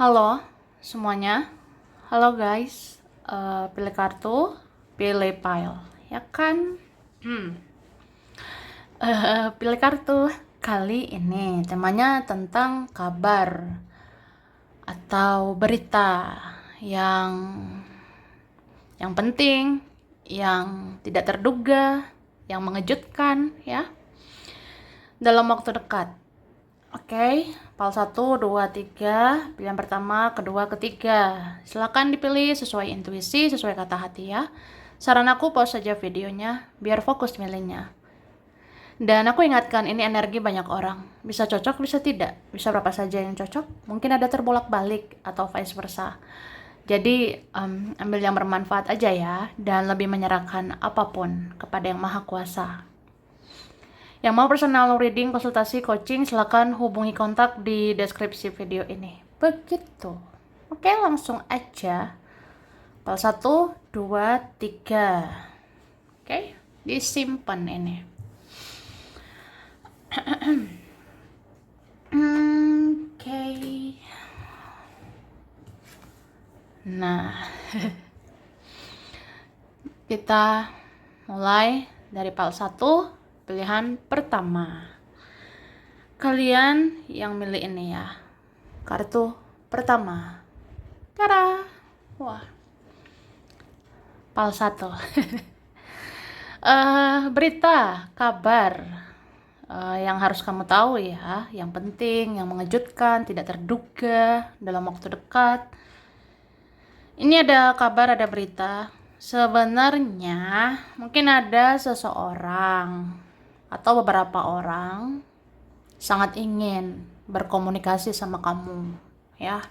Halo semuanya, halo guys. Pilih kartu, pilih file, ya kan? Pilih kartu. Kali ini temanya tentang kabar atau berita yang penting, yang tidak terduga, yang mengejutkan ya, dalam waktu dekat. Oke, PAL 1, 2, 3, pilihan pertama, kedua, ketiga. Silakan dipilih sesuai intuisi, sesuai kata hati ya. Saran aku pause saja videonya, biar fokus milihnya. Dan aku ingatkan, ini energi banyak orang. Bisa cocok, bisa tidak. Bisa berapa saja yang cocok. Mungkin ada terbolak-balik atau vice versa. Jadi, ambil yang bermanfaat aja ya. Dan lebih menyerahkan apapun kepada Yang Maha Kuasa. Yang mau personal reading, konsultasi, coaching, silakan hubungi kontak di deskripsi video ini. Begitu. Oke, langsung aja. PAL 1, 2, 3. Oke, disimpan ini. Oke. Nah, kita mulai dari PAL 1. Pilihan pertama. Kalian yang milih ini ya. Kartu pertama. Tada. Wah. PAL 1. Berita, kabar yang harus kamu tahu ya, yang penting, yang mengejutkan, tidak terduga dalam waktu dekat. Ini ada kabar, ada berita. Sebenarnya mungkin ada seseorang atau beberapa orang sangat ingin berkomunikasi sama kamu ya.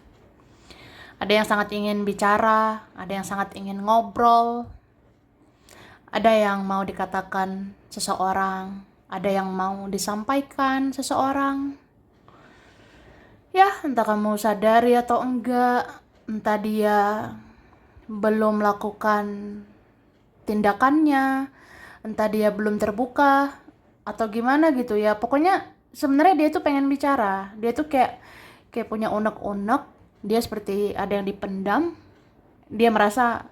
Ada yang sangat ingin bicara, ada yang sangat ingin ngobrol, ada yang mau dikatakan seseorang, ada yang mau disampaikan seseorang. Ya, entah kamu sadari atau enggak, entah dia belum melakukan tindakannya, entah dia belum terbuka atau gimana gitu ya. Pokoknya sebenarnya dia tuh pengen bicara. Dia tuh kayak punya unek-unek. Dia seperti ada yang dipendam. Dia merasa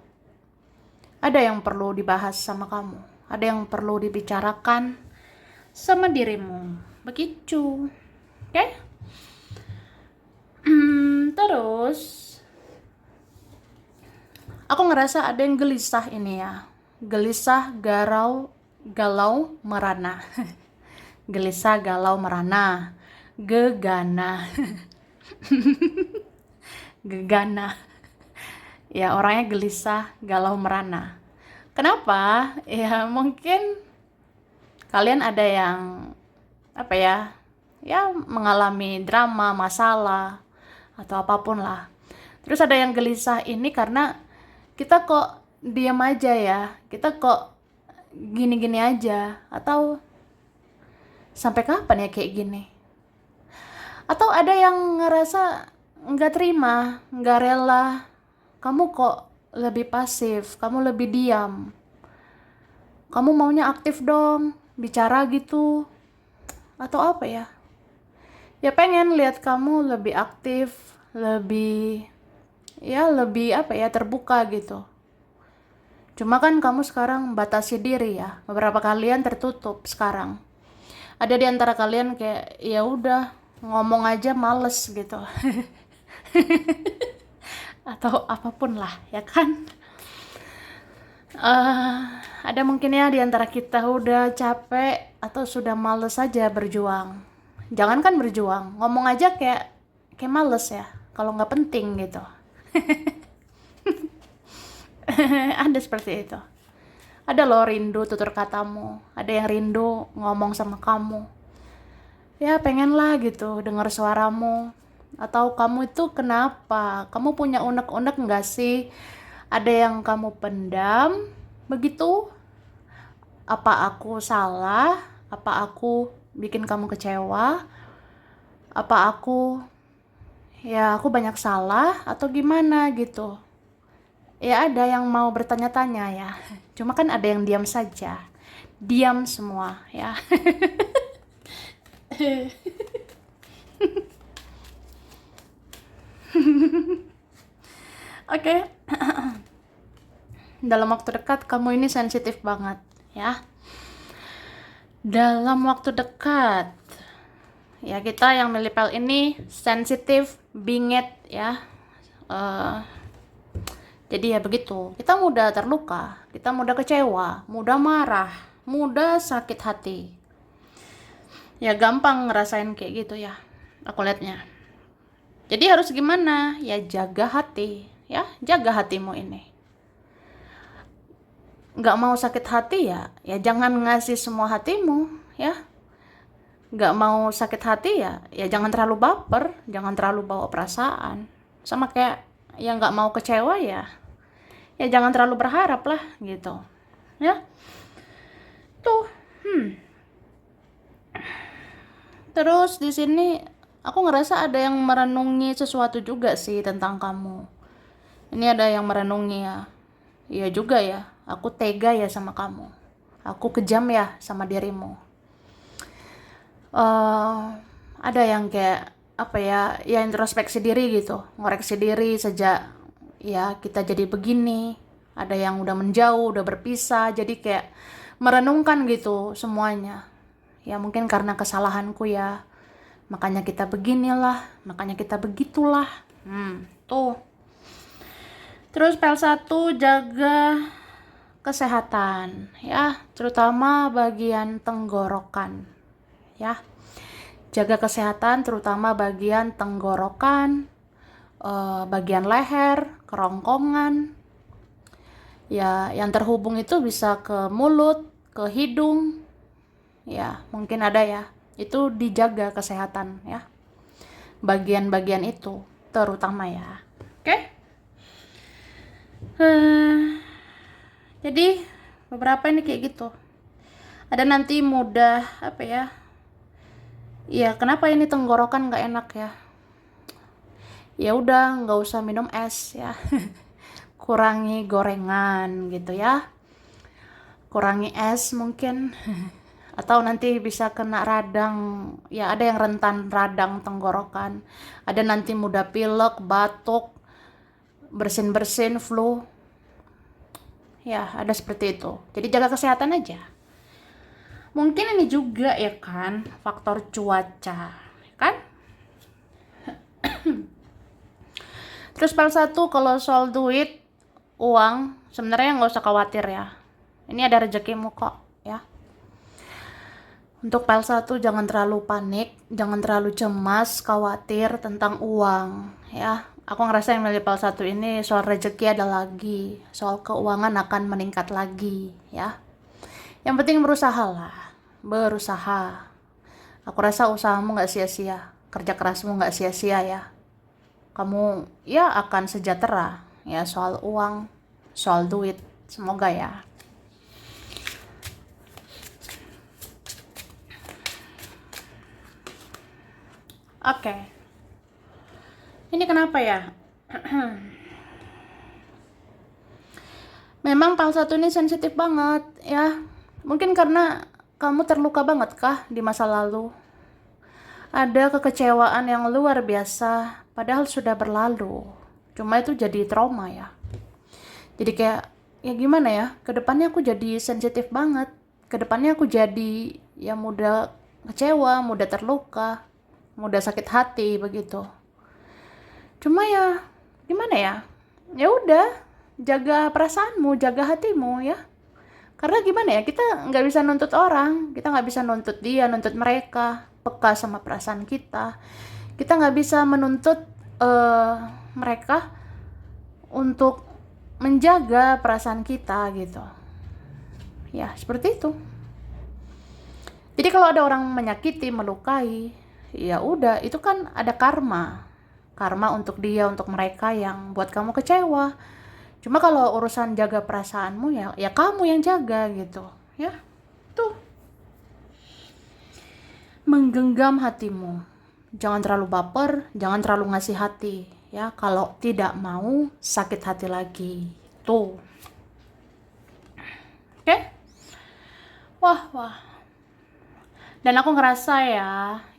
ada yang perlu dibahas sama kamu. Ada yang perlu dibicarakan sama dirimu. Begitu. Oke? Terus aku ngerasa ada yang gelisah ini ya. Gelisah, galau, merana. Gelisah, galau, merana. Gegana. Gegana. Ya, orangnya gelisah, galau, merana. Kenapa? Ya, mungkin kalian ada yang apa ya? Ya, mengalami drama, masalah atau apapun lah. Terus ada yang gelisah ini karena kita kok diam aja ya. Kita kok gini-gini aja, atau sampai kapan ya kayak gini? Atau ada yang ngerasa nggak terima, nggak rela, kamu kok lebih pasif, kamu lebih diam, kamu maunya aktif dong, bicara gitu, atau apa ya? Ya pengen lihat kamu lebih aktif, lebih apa ya, terbuka gitu. Cuma kan kamu sekarang batasi diri ya. Beberapa kalian tertutup sekarang. Ada di antara kalian kayak ya udah ngomong aja males gitu. Atau apapun lah, ya kan? Ada mungkin ya di antara kita udah capek atau sudah males aja berjuang. Jangankan berjuang, ngomong aja kayak males ya, kalau nggak penting gitu. Ada seperti itu. Ada loh rindu tutur katamu, ada yang rindu ngomong sama kamu. Ya pengen lah gitu dengar suaramu. Atau kamu itu kenapa? Kamu punya unek-unek nggak sih? Ada yang kamu pendam begitu? Apa aku salah? Apa aku bikin kamu kecewa? Apa aku banyak salah atau gimana gitu? Ya ada yang mau bertanya-tanya ya. Cuma kan ada yang diam saja. Diam semua ya. Oke. Dalam waktu dekat kamu ini sensitif banget, ya. Dalam waktu dekat, ya kita yang milih pel ini sensitif, bingit, ya. Eh, jadi ya begitu. Kita mudah terluka, kita mudah kecewa, mudah marah, mudah sakit hati. Ya gampang ngerasain kayak gitu ya. Aku liatnya. Jadi harus gimana? Ya jaga hati, ya jaga hatimu ini. Nggak mau sakit hati ya jangan ngasih semua hatimu, ya. Nggak mau sakit hati ya jangan terlalu baper, jangan terlalu bawa perasaan. Sama kayak yang nggak mau kecewa ya jangan terlalu berharap lah gitu, ya. Tuh, terus di sini aku ngerasa ada yang merenungi sesuatu juga sih tentang kamu. Ini ada yang merenungi ya. Iya juga ya, aku tega ya sama kamu. Aku kejam ya sama dirimu. eh ada yang kayak apa ya introspeksi diri gitu, ngoreksi diri sejak ya kita jadi begini. Ada yang udah menjauh, udah berpisah, jadi kayak merenungkan gitu semuanya. Ya mungkin karena kesalahanku ya, makanya kita beginilah, makanya kita begitulah. Tuh. Terus pel satu, jaga kesehatan ya, terutama bagian tenggorokan ya. Jaga kesehatan terutama bagian tenggorokan, bagian leher, kerongkongan. Ya, yang terhubung itu bisa ke mulut, ke hidung. Ya, mungkin ada ya. Itu dijaga kesehatan ya. Bagian-bagian itu terutama ya. Oke? Jadi beberapa ini kayak gitu. Ada nanti mudah apa ya? Ya, kenapa ini tenggorokan nggak enak ya? Ya udah nggak usah minum es ya. Kurangi gorengan gitu ya, kurangi es mungkin. Atau nanti bisa kena radang ya, ada yang rentan radang tenggorokan, ada nanti mudah pilek, batuk, bersin-bersin, flu ya, ada seperti itu. Jadi jaga kesehatan aja. Mungkin ini juga ya kan faktor cuaca kan. Terus pel satu, kalau soal duit, uang, sebenarnya nggak usah khawatir ya. Ini ada rezekimu kok ya. Untuk pel satu jangan terlalu panik, jangan terlalu cemas, khawatir tentang uang ya. Aku ngerasa yang milih pel satu ini soal rezeki ada lagi, soal keuangan akan meningkat lagi ya. Yang penting berusaha lah, berusaha. Aku rasa usahamu nggak sia-sia, kerja kerasmu nggak sia-sia ya. Kamu ya akan sejahtera ya soal uang, soal duit. Semoga ya. Oke. Ini kenapa ya? Memang pel satu ini sensitif banget ya. Mungkin karena kamu terluka banget kah di masa lalu? Ada kekecewaan yang luar biasa, padahal sudah berlalu. Cuma itu jadi trauma ya. Jadi kayak ya gimana ya? Kedepannya aku jadi sensitif banget. Kedepannya aku jadi ya mudah kecewa, mudah terluka, mudah sakit hati begitu. Cuma ya gimana ya? Ya udah, jaga perasaanmu, jaga hatimu ya. Karena gimana ya, kita nggak bisa nuntut orang, kita nggak bisa nuntut dia, nuntut mereka peka sama perasaan kita nggak bisa menuntut mereka untuk menjaga perasaan kita gitu ya, seperti itu. Jadi kalau ada orang menyakiti, melukai, ya udah, itu kan ada karma untuk dia, untuk mereka yang buat kamu kecewa. Cuma kalau urusan jaga perasaanmu ya kamu yang jaga gitu ya. Tuh, menggenggam hatimu, jangan terlalu baper, jangan terlalu ngasih hati ya, kalau tidak mau sakit hati lagi tuh. Oke. Wah, dan aku ngerasa ya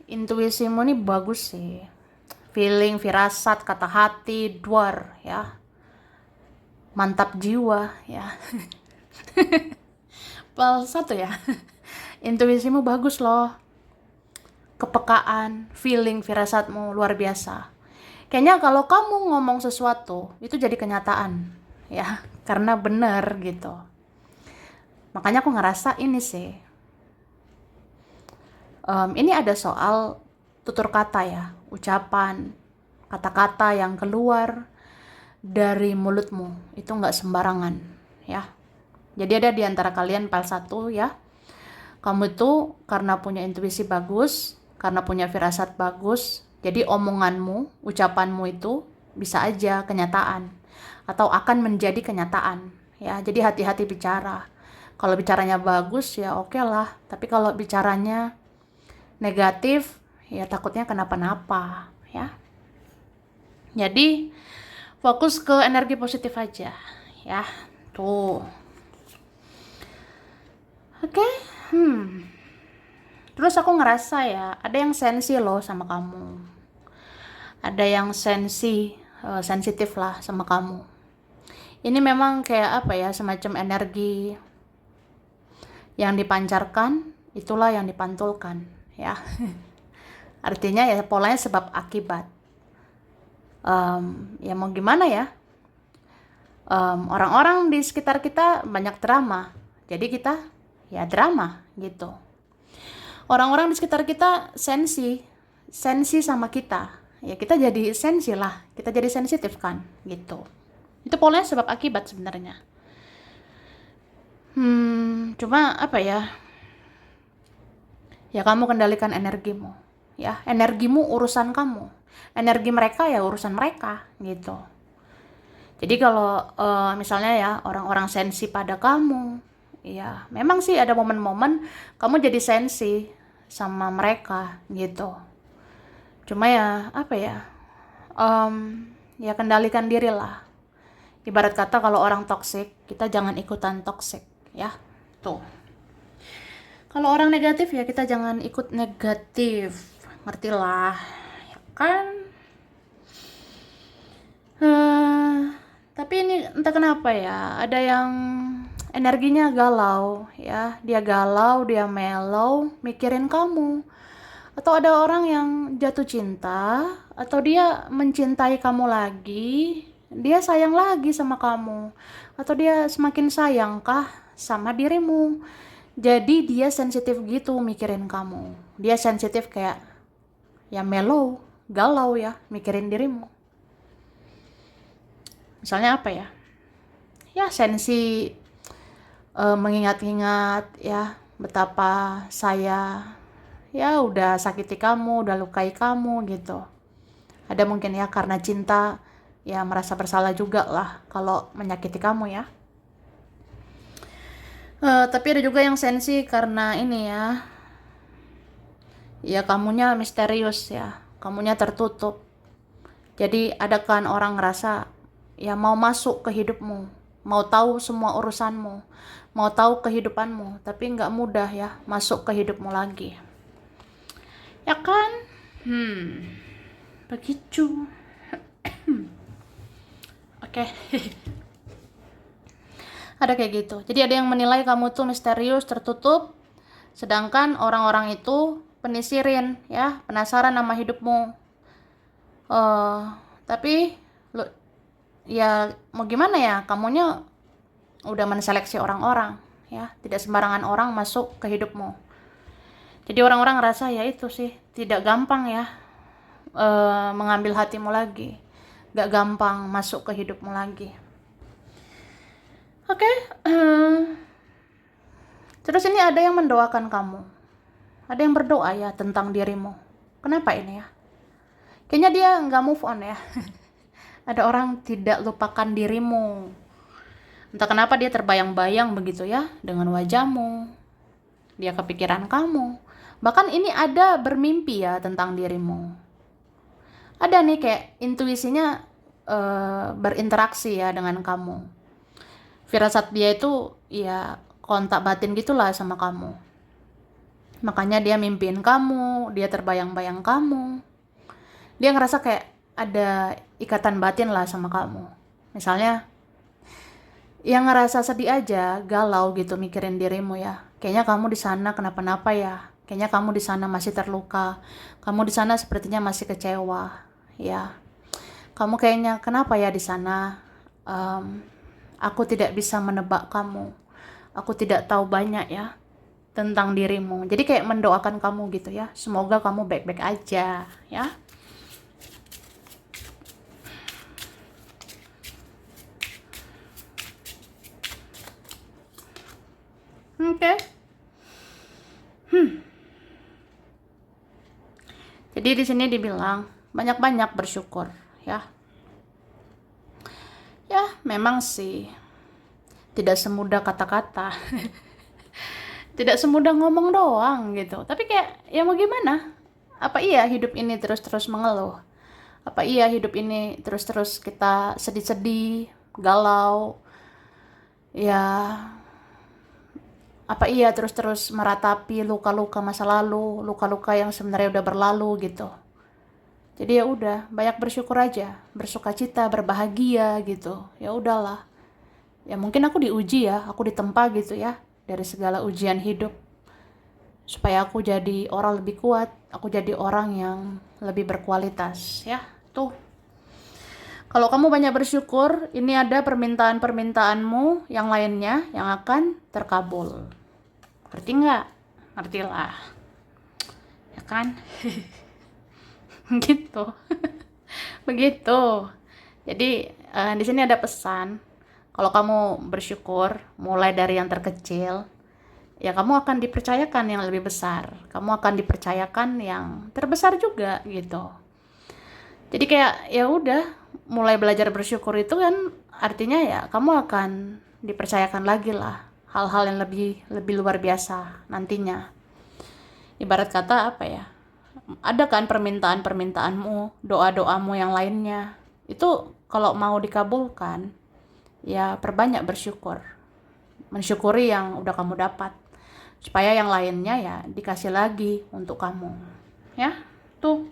intuisimu nih bagus sih, feeling, firasat, kata hati, duar ya. mantap jiwa ya. Pel 1 ya. Intuisimu bagus loh. Kepekaan, feeling, firasatmu luar biasa. Kayaknya kalau kamu ngomong sesuatu, itu jadi kenyataan. Ya, karena benar gitu. Makanya aku ngerasa ini sih. Ini ada soal tutur kata ya. Ucapan, kata-kata yang keluar dari mulutmu. Itu nggak sembarangan. Ya. Jadi ada di antara kalian pel 1 ya. Kamu itu karena punya intuisi bagus, karena punya firasat bagus, jadi omonganmu, ucapanmu itu bisa aja kenyataan atau akan menjadi kenyataan ya. Jadi hati-hati bicara. Kalau bicaranya bagus ya oke lah, tapi kalau bicaranya negatif ya takutnya kenapa-napa ya. Jadi fokus ke energi positif aja ya. Tuh. Oke. Terus aku ngerasa ya, ada yang sensi loh sama kamu. Ada yang sensitif lah sama kamu. Ini memang kayak apa ya, semacam energi yang dipancarkan, itulah yang dipantulkan ya. Artinya ya polanya sebab akibat. Ya mau gimana ya? Orang-orang di sekitar kita banyak drama. Jadi kita ya drama gitu. Orang-orang di sekitar kita sensi sama kita. Ya kita jadi sensi lah, kita jadi sensitif kan, gitu. Itu polanya sebab akibat sebenarnya. Cuma apa ya? Ya kamu kendalikan energimu. Ya, energimu urusan kamu. Energi mereka ya urusan mereka, gitu. Jadi kalau misalnya ya orang-orang sensi pada kamu, ya memang sih ada momen-momen kamu jadi sensi sama mereka gitu. Cuma ya apa ya, ya kendalikan diri lah. Ibarat kata kalau orang toksik, kita jangan ikutan toksik ya. Tuh. Kalau orang negatif ya kita jangan ikut negatif, ngerti lah ya kan. Tapi ini entah kenapa ya, ada yang energinya galau ya, dia galau, dia mellow, mikirin kamu. Atau ada orang yang jatuh cinta, atau dia mencintai kamu lagi, dia sayang lagi sama kamu, atau dia semakin sayangkah sama dirimu. Jadi dia sensitif gitu mikirin kamu. Dia sensitif kayak ya mellow, galau ya, mikirin dirimu. Misalnya apa ya? Ya sensi mengingat-ingat ya betapa saya ya udah sakiti kamu, udah lukai kamu gitu. Ada mungkin ya karena cinta ya merasa bersalah juga lah kalau menyakiti kamu ya. Tapi ada juga yang sensi karena ini ya kamunya misterius ya, kamunya tertutup. Jadi ada kan orang ngerasa ya mau masuk ke hidupmu, mau tahu semua urusanmu, mau tahu kehidupanmu, tapi nggak mudah ya masuk ke hidupmu lagi. Ya kan? Begitu. Oke. Ada kayak gitu. Jadi ada yang menilai kamu tuh misterius, tertutup, sedangkan orang-orang itu penisirin ya, penasaran sama hidupmu. Tapi ya mau gimana ya, kamunya udah menseleksi orang-orang ya, tidak sembarangan orang masuk ke hidupmu. Jadi orang-orang ngerasa ya itu sih tidak gampang ya mengambil hatimu lagi, gak gampang masuk ke hidupmu lagi. Oke. Terus ini ada yang mendoakan kamu, ada yang berdoa ya tentang dirimu. Kenapa ini ya? Kayaknya dia nggak move on ya. Ada orang tidak lupakan dirimu. Entah kenapa dia terbayang-bayang begitu ya dengan wajahmu. Dia kepikiran kamu. Bahkan ini ada bermimpi ya tentang dirimu. Ada nih kayak intuisinya berinteraksi ya dengan kamu. Firasat dia itu ya kontak batin gitulah sama kamu. Makanya dia mimpiin kamu, dia terbayang-bayang kamu. Dia ngerasa kayak ada ikatan batin lah sama kamu. Misalnya yang ngerasa sedih aja, galau gitu mikirin dirimu ya. Kayaknya kamu di sana kenapa-napa ya. Kayaknya kamu di sana masih terluka. Kamu di sana sepertinya masih kecewa, ya. Kamu kayaknya kenapa ya di sana? Em, aku tidak bisa menebak kamu. Aku tidak tahu banyak ya tentang dirimu. Jadi kayak mendoakan kamu gitu ya. Semoga kamu baik-baik aja, ya. Oke. Okay. Jadi di sini dibilang banyak-banyak bersyukur, ya. Ya, memang sih tidak semudah kata-kata. Tidak semudah ngomong doang gitu. Tapi kayak ya mau gimana? Apa iya hidup ini terus-terus mengeluh? Apa iya hidup ini terus-terus kita sedih-sedih, galau? Ya, apa iya terus-terus meratapi luka-luka masa lalu, luka-luka yang sebenarnya udah berlalu gitu. Jadi ya udah, banyak bersyukur aja, bersukacita, berbahagia gitu. Ya udahlah. Ya mungkin aku diuji ya, aku ditempa gitu ya dari segala ujian hidup supaya aku jadi orang lebih kuat, aku jadi orang yang lebih berkualitas ya. Tuh. Kalau kamu banyak bersyukur, ini ada permintaan-permintaanmu yang lainnya yang akan terkabul. Ngerti nggak? Ngertilah. Ya kan? Gitu. Begitu. Jadi di sini ada pesan. Kalau kamu bersyukur, mulai dari yang terkecil, ya kamu akan dipercayakan yang lebih besar. Kamu akan dipercayakan yang terbesar juga gitu. Jadi kayak ya udah, mulai belajar bersyukur itu kan artinya ya kamu akan dipercayakan lagi lah hal-hal yang lebih lebih luar biasa nantinya. Ibarat kata apa ya? Ada kan permintaan-permintaanmu, doa-doamu yang lainnya. Itu kalau mau dikabulkan, ya perbanyak bersyukur. Mensyukuri yang udah kamu dapat. Supaya yang lainnya ya dikasih lagi untuk kamu. Ya, tuh.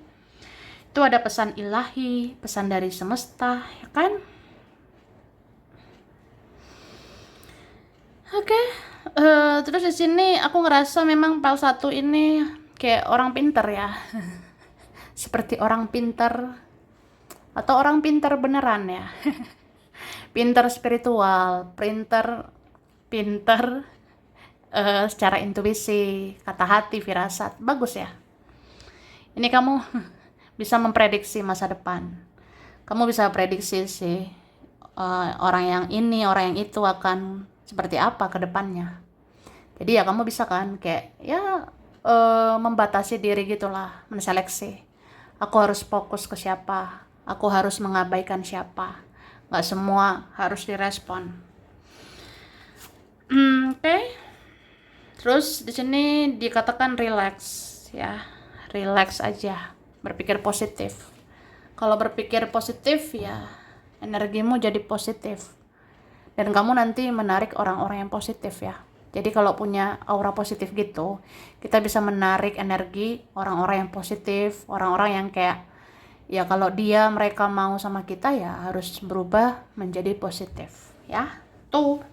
Itu ada pesan ilahi, pesan dari semesta, ya kan? Oke. Terus di sini aku ngerasa memang Pal satu ini kayak orang pinter ya. Seperti orang pinter atau orang pinter beneran ya. Pinter spiritual, pinter secara intuisi, kata hati, firasat. Bagus ya. Ini kamu bisa memprediksi masa depan. Kamu bisa prediksi sih orang yang ini, orang yang itu akan seperti apa ke depannya. Jadi ya kamu bisa kan kayak ya membatasi diri gitulah, menseleksi. Aku harus fokus ke siapa, aku harus mengabaikan siapa. Nggak semua harus direspon. Oke. Terus di sini dikatakan relax ya, relax aja, berpikir positif. Kalau berpikir positif ya energimu jadi positif. Dan kamu nanti menarik orang-orang yang positif ya. Jadi kalau punya aura positif gitu, kita bisa menarik energi orang-orang yang positif, orang-orang yang kayak ya kalau mereka mau sama kita ya harus berubah menjadi positif ya. Tuh.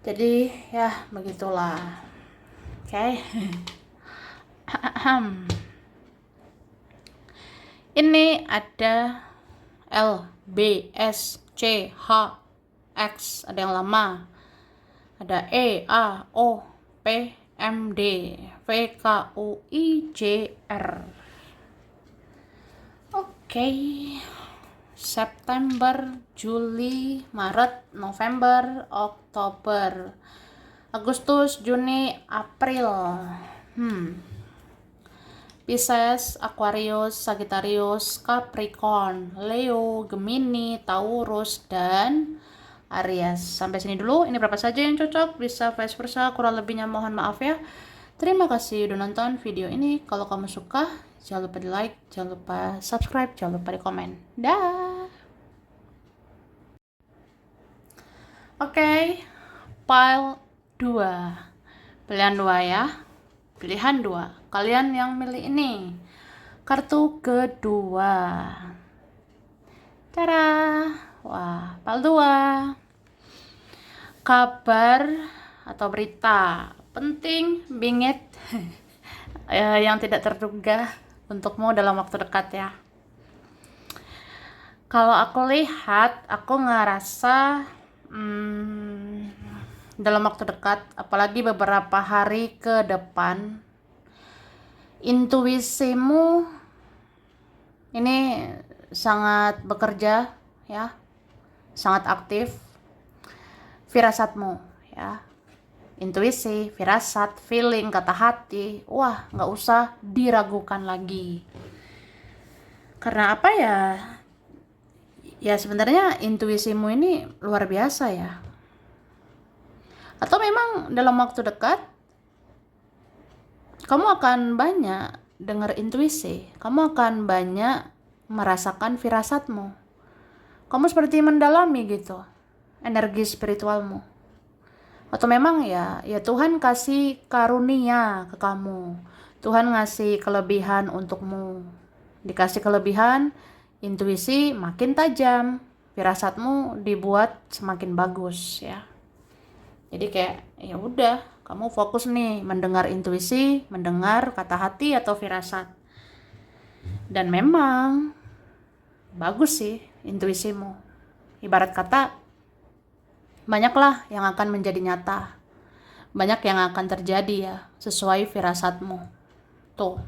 Jadi ya begitulah. Oke. Okay. Ini ada L, B, S, C, H, X, ada yang lama. Ada E, A, O, P, M, D, V, K, U, I, J, R. Oke. September, Juli, Maret, November, Oktober, Agustus, Juni, April. Pisces, Aquarius, Sagittarius, Capricorn, Leo, Gemini, Taurus, dan Aries. Sampai sini dulu. Ini berapa saja yang cocok, bisa vice versa, kurang lebihnya mohon maaf ya. Terima kasih udah nonton video ini. Kalau kamu suka, jangan lupa di like, jangan lupa subscribe, jangan lupa di komen. Dah. Oke, pile 2. Pilihan 2 ya. Pilihan 2. Kalian yang milih ini. Kartu kedua. Cara. Wah, pile 2. kabar atau berita penting, bingit, yang tidak terduga untukmu dalam waktu dekat ya. Kalau aku lihat, aku ngerasa dalam waktu dekat, apalagi beberapa hari ke depan, intuisimu ini sangat bekerja ya, sangat aktif. Firasatmu ya, intuisi, firasat, feeling, kata hati, wah nggak usah diragukan lagi. Karena apa ya? Ya sebenarnya intuisimu ini luar biasa ya. Atau memang dalam waktu dekat kamu akan banyak dengar intuisi, kamu akan banyak merasakan firasatmu. Kamu seperti mendalami gitu energi spiritualmu. Atau memang ya Tuhan kasih karunia ke kamu. Tuhan ngasih kelebihan untukmu. Dikasih kelebihan, intuisi makin tajam, firasatmu dibuat semakin bagus ya. Jadi kayak ya udah, kamu fokus nih mendengar intuisi, mendengar kata hati atau firasat. Dan memang bagus sih intuisimu. Ibarat kata, banyaklah yang akan menjadi nyata. Banyak yang akan terjadi ya, sesuai firasatmu. Tuh.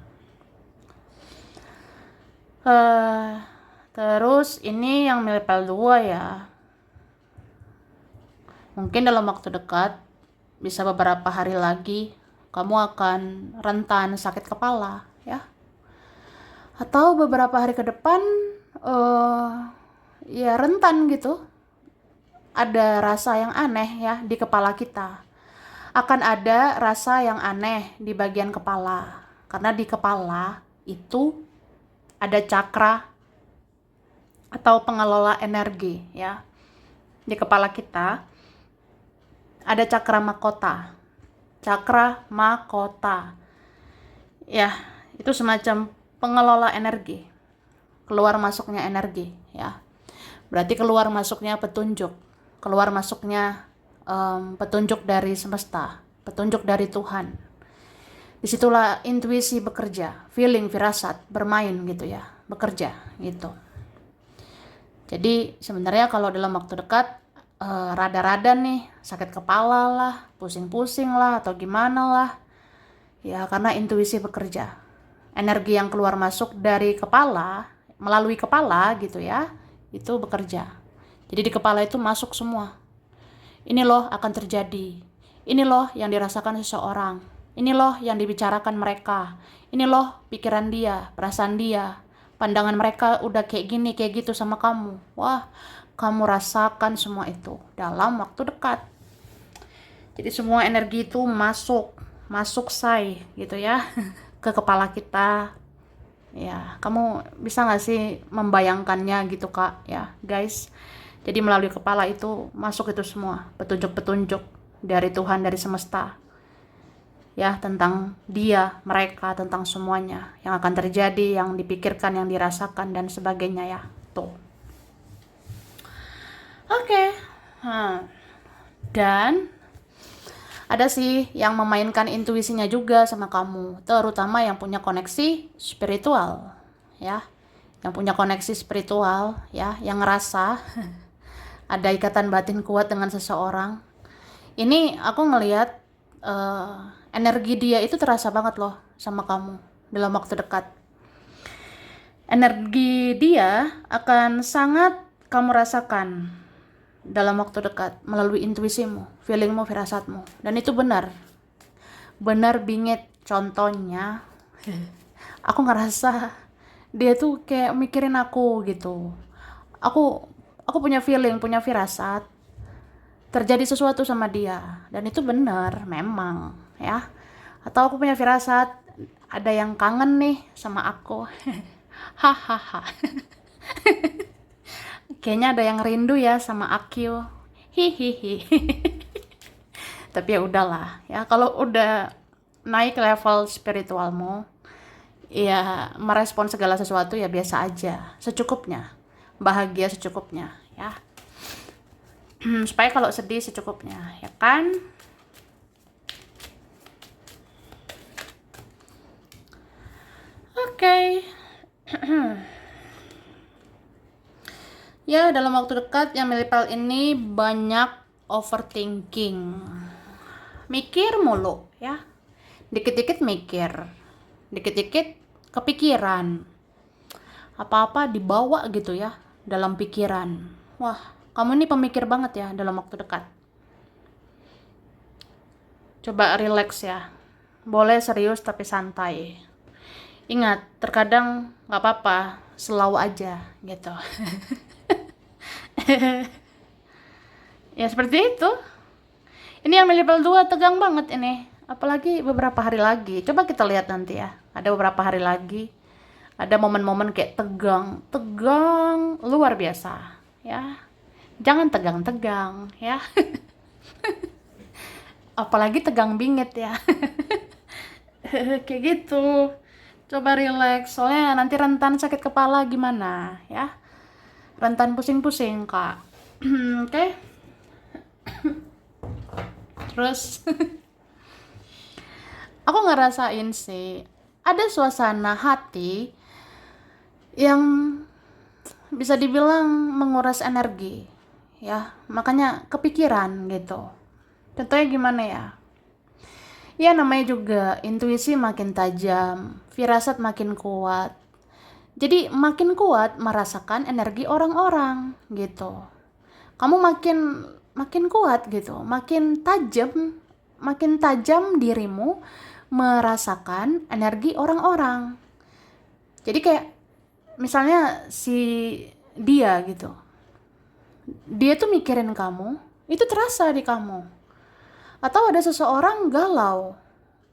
Terus ini yang level 2 ya. Mungkin dalam waktu dekat, bisa beberapa hari lagi, kamu akan rentan sakit kepala ya. Atau beberapa hari ke depan, ya rentan gitu. Ada rasa yang aneh ya di kepala kita. Akan ada rasa yang aneh di bagian kepala. Karena di kepala itu ada cakra atau pengelola energi ya. Di kepala kita ada cakra mahkota. Cakra mahkota. Ya, itu semacam pengelola energi. Keluar masuknya energi ya. Berarti keluar masuknya petunjuk. Keluar masuknya petunjuk dari semesta, petunjuk dari Tuhan. Disitulah intuisi bekerja, feeling, firasat bermain gitu ya, bekerja gitu. Jadi sebenarnya kalau dalam waktu dekat rada-rada nih sakit kepala lah, pusing-pusing lah atau gimana lah, ya karena intuisi bekerja. Energi yang keluar masuk dari kepala, melalui kepala gitu ya, itu bekerja. Jadi di kepala itu masuk semua. Ini loh akan terjadi. Ini loh yang dirasakan seseorang. Ini loh yang dibicarakan mereka. Ini loh pikiran dia, perasaan dia. Pandangan mereka udah kayak gini, kayak gitu sama kamu. Wah, kamu rasakan semua itu dalam waktu dekat. Jadi semua energi itu masuk say gitu ya ke kepala kita. Ya, kamu bisa gak sih membayangkannya gitu Kak ya guys. Jadi melalui kepala itu masuk itu semua petunjuk-petunjuk dari Tuhan, dari semesta ya, tentang dia, mereka, tentang semuanya yang akan terjadi, yang dipikirkan, yang dirasakan dan sebagainya ya. Tuh. Oke. Dan ada sih yang memainkan intuisinya juga sama kamu, terutama yang punya koneksi spiritual ya. Yang punya koneksi spiritual ya, yang ngerasa ada ikatan batin kuat dengan seseorang. Ini aku ngelihat energi dia itu terasa banget loh sama kamu dalam waktu dekat. Energi dia akan sangat kamu rasakan dalam waktu dekat melalui intuisimu, feelingmu, firasatmu. Dan itu benar bingit. Contohnya, aku ngerasa dia tuh kayak mikirin aku gitu. Aku punya feeling, punya firasat terjadi sesuatu sama dia, dan itu benar memang ya. Atau aku punya firasat ada yang kangen nih sama aku. Hahaha. Kayaknya ada yang rindu ya sama aku. Hihihi. Tapi ya udahlah ya, kalau udah naik level spiritualmu ya, merespon segala sesuatu ya biasa aja, secukupnya, bahagia secukupnya ya. Supaya kalau sedih secukupnya, ya kan? Oke. Ya, dalam waktu dekat yang milipal ini banyak overthinking. Mikir mulu, ya. Dikit-dikit mikir. Dikit-dikit kepikiran. Apa-apa dibawa gitu ya dalam pikiran. Wah, kamu ini pemikir banget ya dalam waktu dekat. Coba relax ya. Boleh serius tapi santai. Ingat, terkadang nggak apa-apa, slow aja gitu. Ya seperti itu. Ini yang level 2 tegang banget ini. Apalagi beberapa hari lagi. Coba kita lihat nanti ya. Ada beberapa hari lagi. Ada momen-momen kayak tegang. Tegang luar biasa. Ya. Jangan tegang-tegang ya. Apalagi tegang bingit ya. Kayak gitu. Coba relax. Soalnya nanti rentan sakit kepala gimana ya. Rentan pusing-pusing kak. Oke. Terus aku ngerasain sih ada suasana hati yang bisa dibilang menguras energi ya, makanya kepikiran gitu. Contohnya gimana ya, ya namanya juga intuisi makin tajam, firasat makin kuat, jadi makin kuat merasakan energi orang-orang gitu. Kamu makin makin kuat gitu, makin tajam dirimu merasakan energi orang-orang. Jadi kayak misalnya si dia gitu, dia tuh mikirin kamu, itu terasa di kamu. Atau ada seseorang galau,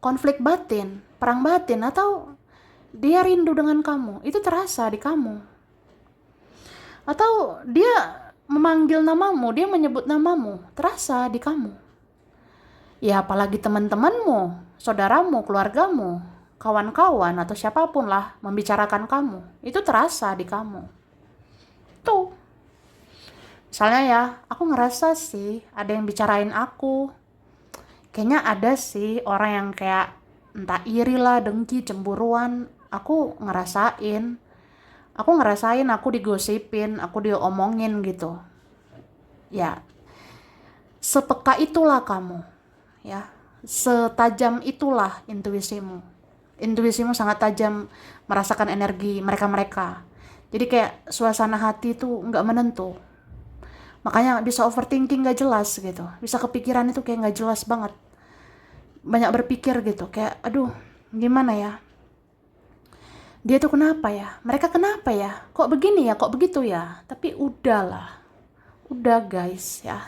konflik batin, perang batin, atau dia rindu dengan kamu, itu terasa di kamu. Atau dia memanggil namamu, dia menyebut namamu, terasa di kamu. Ya apalagi teman-temanmu, saudaramu, keluargamu, kawan-kawan atau siapapun lah membicarakan kamu, itu terasa di kamu. Tuh. Misalnya ya, aku ngerasa sih ada yang bicarain aku. Kayaknya ada sih orang yang kayak entah iri lah, dengki, cemburuan. Aku ngerasain aku digosipin, aku diomongin gitu. Ya, sepeka itulah kamu. Ya, setajam itulah intuisimu. Intuisimu sangat tajam merasakan energi mereka-mereka. Jadi kayak suasana hati itu nggak menentu. Makanya bisa overthinking nggak jelas gitu. Bisa kepikiran itu kayak nggak jelas banget. Banyak berpikir gitu. Kayak aduh gimana ya. Dia tuh kenapa ya? Mereka kenapa ya? Kok begini ya? Kok begitu ya? Tapi udahlah. Udah guys ya.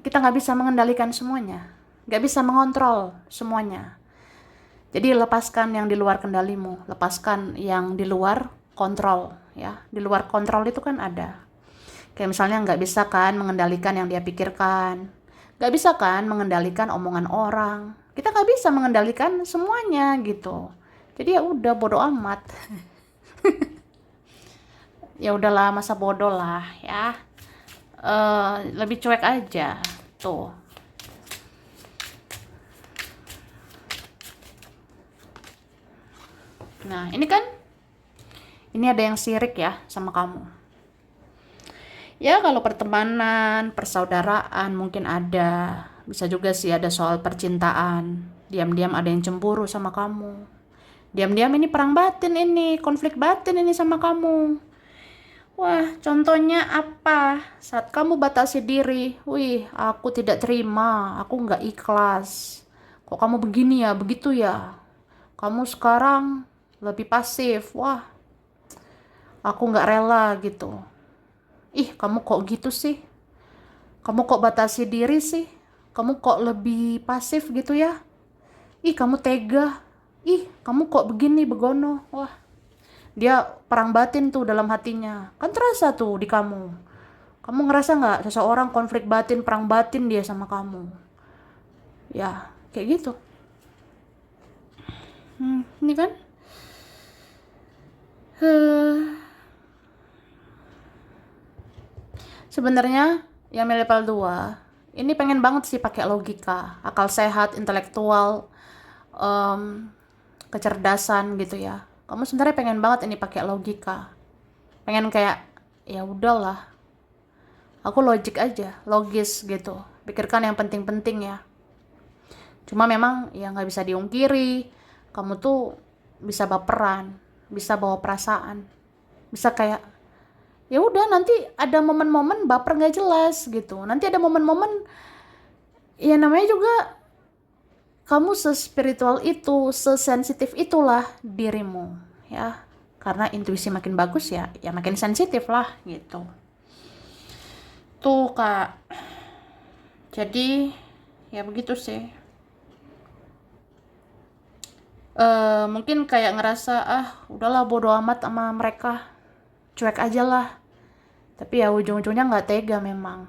Kita nggak bisa mengendalikan semuanya. Nggak bisa mengontrol semuanya. Jadi lepaskan yang di luar kendalimu, lepaskan yang di luar kontrol ya. Di luar kontrol itu kan ada. Kayak misalnya nggak bisa kan mengendalikan yang dia pikirkan. Nggak bisa kan mengendalikan omongan orang. Kita nggak bisa mengendalikan semuanya gitu. Jadi ya udah bodo amat. Ya udahlah masa bodoh lah ya. Lebih cuek aja tuh. Nah ini kan, ini ada yang sirik ya sama kamu. Ya kalau pertemanan, persaudaraan mungkin ada. Bisa juga sih ada soal percintaan. Diam-diam ada yang cemburu sama kamu. Diam-diam ini perang batin ini, konflik batin ini sama kamu. Wah, contohnya apa? Saat kamu batasi diri, wih, aku tidak terima, aku nggak ikhlas. Kok kamu begini ya, begitu ya? Kamu sekarang lebih pasif, wah, aku nggak rela gitu. Ih, kamu kok gitu sih? Kamu kok batasi diri sih? Kamu kok lebih pasif gitu ya? Ih, kamu tega. Ih, kamu kok begini, begono. Wah, dia perang batin tuh dalam hatinya. Kan terasa tuh di kamu. Kamu ngerasa nggak seseorang konflik batin, perang batin dia sama kamu? Ya, kayak gitu. Ini kan? Sebenarnya yang milih level 2 ini pengen banget sih pakai logika, akal sehat, intelektual, em, kecerdasan gitu ya. Kamu sebenarnya pengen banget ini pakai logika. Pengen kayak ya udahlah, aku logik aja, logis gitu. Pikirkan yang penting-penting ya. Cuma memang ya nggak bisa diungkiri, kamu tuh bisa baperan, bisa bawa perasaan, bisa kayak ya udah nanti ada momen-momen baper nggak jelas gitu. Nanti ada momen-momen ya namanya juga kamu sespiritual itu, sesensitif itulah dirimu ya. Karena intuisi makin bagus ya, ya makin sensitif lah gitu. Tuh Kak. Jadi ya begitu sih. Mungkin kayak ngerasa udahlah bodo amat sama mereka, cuek aja lah. Tapi ya ujung-ujungnya nggak tega memang.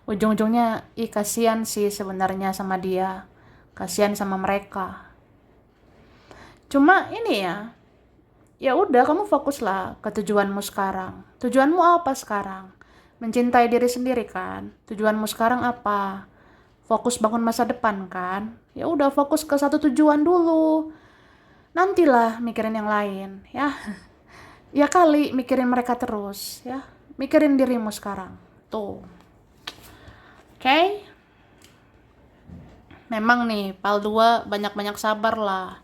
Ujung-ujungnya kasihan sih sebenarnya sama dia, kasihan sama mereka. Cuma ini ya udah kamu fokuslah ke tujuanmu sekarang. Tujuanmu apa sekarang? Mencintai diri sendiri kan? Tujuanmu sekarang apa? Fokus bangun masa depan kan? Ya udah fokus ke satu tujuan dulu. Nantilah mikirin yang lain ya. Ya kali mikirin mereka terus ya. Mikirin dirimu sekarang. Tuh. Oke? Memang nih, PAL 2 banyak-banyak sabar lah.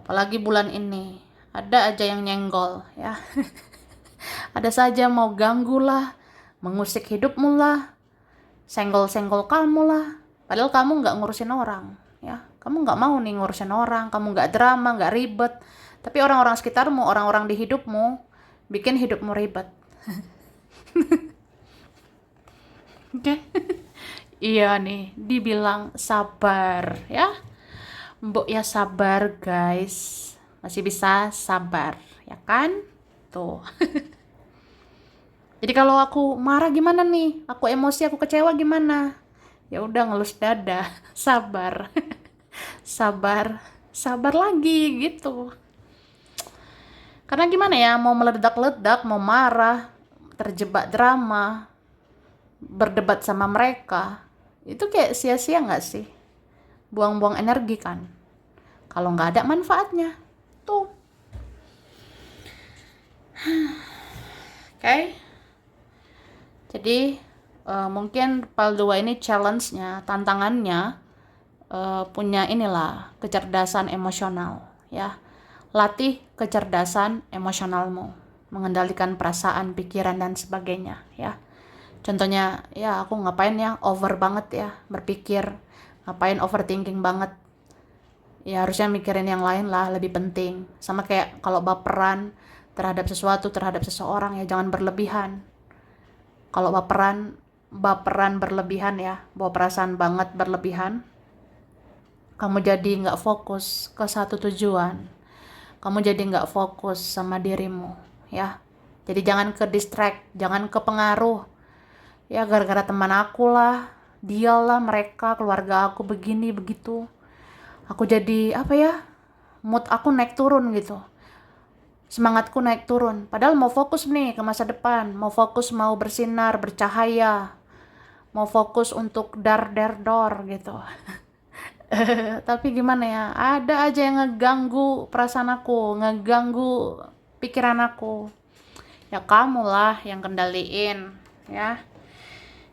Apalagi bulan ini. Ada aja yang nyenggol ya. Ada saja mau ganggu lah, mengusik hidupmu lah, senggol-senggol kamu lah. Padahal kamu nggak ngurusin orang ya. Kamu nggak mau nih ngurusin orang, kamu nggak drama, nggak ribet. Tapi orang-orang sekitarmu, orang-orang di hidupmu bikin hidupmu ribet. Oke. Iya nih, dibilang sabar ya. Mbok ya sabar guys. Masih bisa sabar, ya kan? Tuh. Jadi kalau aku marah gimana nih? Aku emosi, aku kecewa gimana? Ya udah ngelus dada, sabar. Sabar, sabar lagi gitu. Karena gimana ya, mau meledak-ledak, mau marah, terjebak drama, berdebat sama mereka, itu kayak sia-sia nggak sih? Buang-buang energi kan? Kalau nggak ada manfaatnya, tuh. Oke? Jadi mungkin PAL 2 ini challenge-nya, tantangannya punya inilah kecerdasan emosional ya. Latih kecerdasan emosionalmu, mengendalikan perasaan, pikiran dan sebagainya ya. Contohnya ya aku ngapain ya over banget ya berpikir, ngapain overthinking banget. Ya harusnya mikirin yang lain lah, lebih penting. Sama kayak kalau baperan terhadap sesuatu, terhadap seseorang ya jangan berlebihan. Kalau baperan berlebihan ya, bawa perasaan banget berlebihan, kamu jadi nggak fokus ke satu tujuan, kamu jadi nggak fokus sama dirimu ya. Jadi jangan ke distract, jangan ke pengaruh ya, gara-gara teman aku lah, dia lah, mereka, keluarga aku begini begitu, aku jadi apa ya, mood aku naik turun gitu, semangatku naik turun. Padahal mau fokus nih ke masa depan, mau fokus, mau bersinar, bercahaya, mau fokus untuk dar gitu. Tapi gimana ya, ada aja yang ngeganggu perasaan aku, ngeganggu pikiran aku. Ya kamu lah yang kendaliin ya.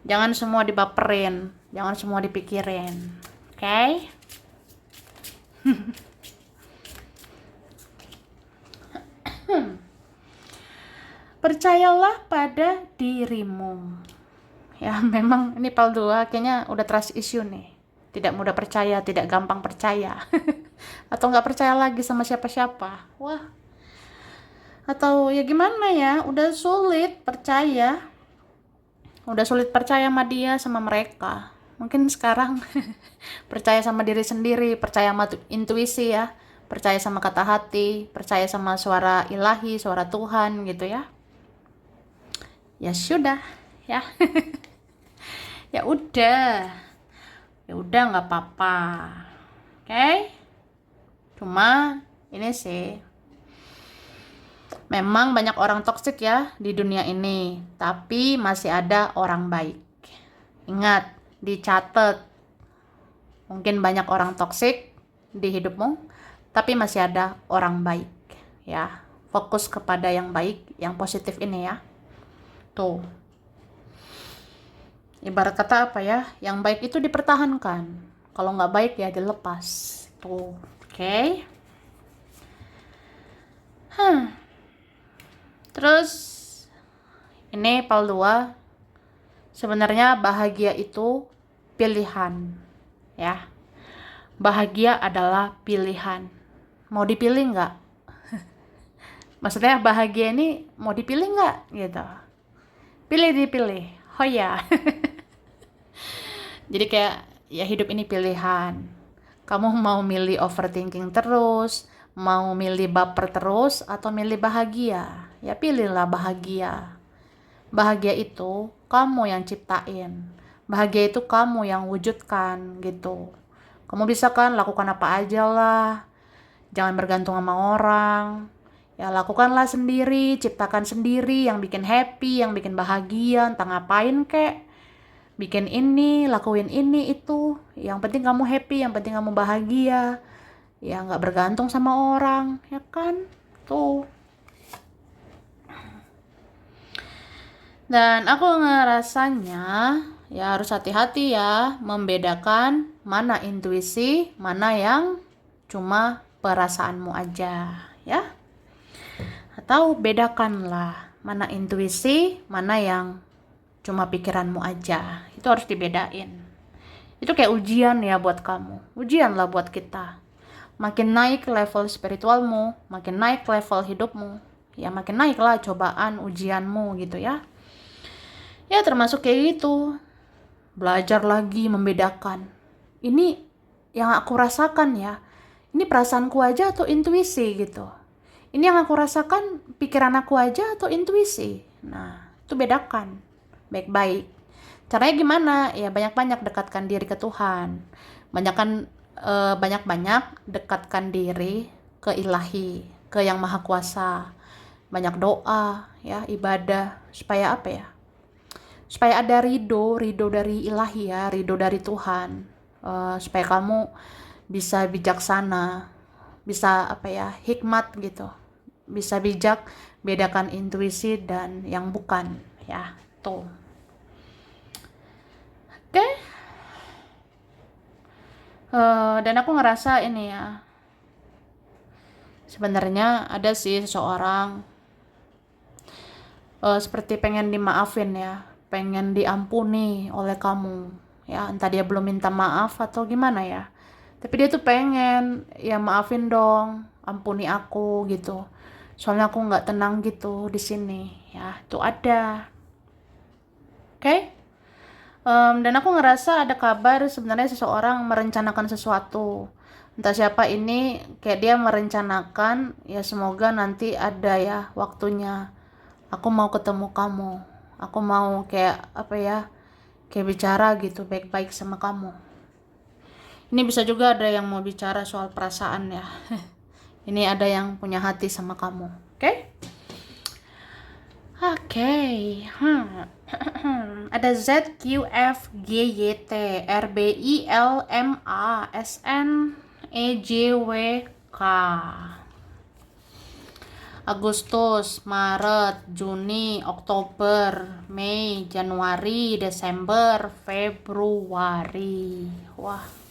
Jangan semua dibaperin, jangan semua dipikirin. Oke? Okay? Percayalah pada dirimu. Ya memang ini PAL 2 kayaknya udah trust issue nih. Tidak mudah percaya, tidak gampang percaya. Atau nggak percaya lagi sama siapa-siapa. Wah. Atau ya gimana ya, udah sulit percaya. Udah sulit percaya sama dia, sama mereka. Mungkin sekarang percaya sama diri sendiri, percaya sama intuisi ya. Percaya sama kata hati, percaya sama suara ilahi, suara Tuhan gitu ya. Ya sudah, ya. Ya udah. Ya udah nggak apa-apa. Oke? Cuma ini sih Memang banyak orang toksik ya di dunia ini, tapi masih ada orang baik. Ingat, dicatat. Mungkin banyak orang toksik di hidupmu, tapi masih ada orang baik. Ya, fokus kepada yang baik, yang positif ini ya. Tuh. Ibarat kata apa ya? Yang baik itu dipertahankan. Kalau nggak baik ya dilepas. Tuh. Oke. Terus ini PAL 2. Sebenarnya bahagia itu pilihan. Ya. Bahagia adalah pilihan. Mau dipilih nggak? Maksudnya bahagia ini mau dipilih nggak? Gitu. Pilih dipilih. Oh ya. Jadi kayak ya hidup ini pilihan. Kamu mau milih overthinking terus, mau milih baper terus, atau milih bahagia? Ya pilihlah bahagia. Bahagia itu kamu yang ciptain. Bahagia itu kamu yang wujudkan gitu. Kamu bisa kan lakukan apa aja lah. Jangan bergantung sama orang. Ya lakukanlah sendiri, ciptakan sendiri yang bikin happy, yang bikin bahagia, entah ngapain kek. Bikin ini, lakuin ini, itu. Yang penting kamu happy, yang penting kamu bahagia. Ya nggak bergantung sama orang, ya kan? Tuh. Dan aku ngerasanya ya harus hati-hati ya membedakan mana intuisi, mana yang cuma perasaanmu aja, ya. Atau bedakanlah mana intuisi, mana yang cuma pikiranmu aja. Itu harus dibedain. Itu kayak ujian ya buat kamu. Ujian lah buat kita. Makin naik level spiritualmu, makin naik level hidupmu, ya makin naik lah cobaan ujianmu gitu ya. Ya termasuk kayak gitu. Belajar lagi membedakan. Ini yang aku rasakan ya. Ini perasaanku aja atau intuisi gitu. Ini yang aku rasakan pikiran aku aja atau intuisi. Nah, itu bedakan baik-baik. Caranya gimana? Ya banyak-banyak dekatkan diri ke Tuhan. Banyak-banyak dekatkan diri ke Ilahi, ke Yang Maha Kuasa. Banyak doa, ya, ibadah supaya apa ya? Supaya ada ridho dari Ilahi ya, ridho dari Tuhan. Supaya kamu bisa bijaksana, bisa apa ya, hikmat gitu. Bisa bijak bedakan intuisi dan yang bukan ya. Tuh. Oke. Dan aku ngerasa ini ya, sebenarnya ada sih seseorang seperti pengen dimaafin ya, pengen diampuni oleh kamu ya, entah dia belum minta maaf atau gimana ya, tapi dia tuh pengen ya maafin dong, ampuni aku gitu, soalnya aku nggak tenang gitu di sini ya. Itu ada. Oke. Dan aku ngerasa ada kabar sebenarnya seseorang merencanakan sesuatu. Entah siapa ini, kayak dia merencanakan, ya semoga nanti ada ya waktunya. Aku mau ketemu kamu. Aku mau kayak apa ya, kayak bicara gitu baik-baik sama kamu. Ini bisa juga ada yang mau bicara soal perasaan ya. Ini ada yang punya hati sama kamu. Oke? Oke. Ada ZQFGYT RBILMASNEJWK. Agustus, Maret, Juni, Oktober, Mei, Januari, Desember, Februari. Wah.